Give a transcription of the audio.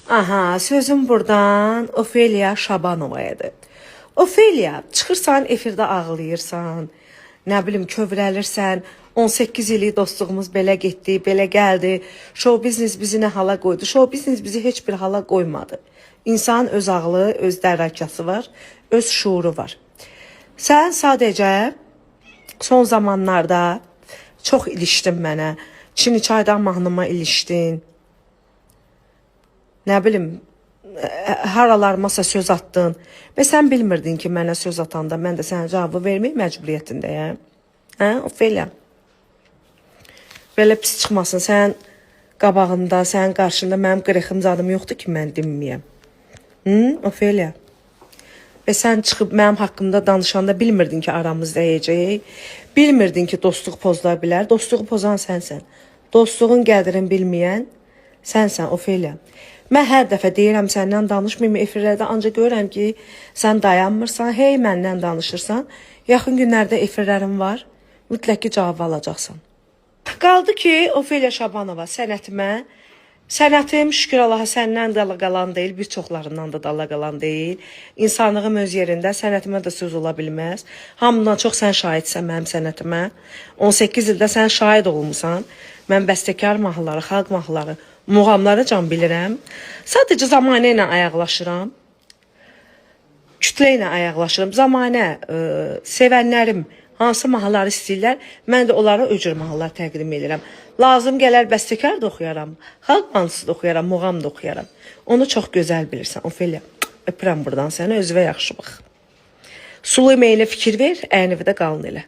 Aha, sözüm buradan Ofelia Şabanova'yadır. Ofelia, çıxırsan efirdə ağlayırsan, nə bilim kövrəlirsən, 18 illik dostluğumuz belə getdi, belə gəldi, show biznes bizi nə hala qoydu, show biznes bizi heç bir hala qoymadı. İnsanın öz ağlı, öz dərrakası var, öz şuuru var. Sən sadəcə son zamanlarda çox ilişdin mənə, Çiniçaydan mahnıma ilişdin, nə bilim, haralarmasa söz attın və sən bilmirdin ki, mənə söz atanda mən də sənə cavabı vermək məcburiyyətindəyəm. Hə, Ofelia? Belə pis çıxmasın, sən qabağında, sənin qarşında mənim qırıxım zadım yoxdur ki, mən dinməyəm. Ofelia? Və sən çıxıb mənim haqqımda danışanda bilmirdin ki, aramız dəyəcək. Bilmirdin ki, dostluq pozula bilər. Dostluğu pozan sənsən. Dostluğun qədrini bilməyən sənsən, Ofelia. Mən hər dəfə deyirəm səndən danışmayım, efirlərdə ancaq görürəm ki, sən dayanmırsan, hey məndən danışırsan. Yaxın günlərdə efirlərim var, mütləq ki, cavab alacaqsan. Qaldı ki, Ofelia Şabanova sənətim şükür Allaha səndən dala qalan deyil, bir çoxlarından da dala qalan deyil. İnsanlığım öz yerində, sənətimə də söz ola bilməz. Hamıdan çox sən şahidsən mənim sənətimə. 18 ildə sən şahid olmusan. Mən bəstəkar mahnıları, xalq mahnıları, muğamları can bilirəm. Sadəcə zamanə ilə ayaqlaşıram. Kütlə ilə ayaqlaşıram. Zamanə, sevənlərim hansı mahnıları istəyirlər, mən də onlara öcür mahnılar təqdim edirəm. Lazım gələr bəstəkar da oxuyaram, xalq mahnısı da oxuyaram, muğam da oxuyaram. Onu çox gözəl bilirsən, Ofelia. Öpürəm buradan səni, özünə yaxşı bax. Sulu emeğinə fikir ver, əynivi də qalın elə.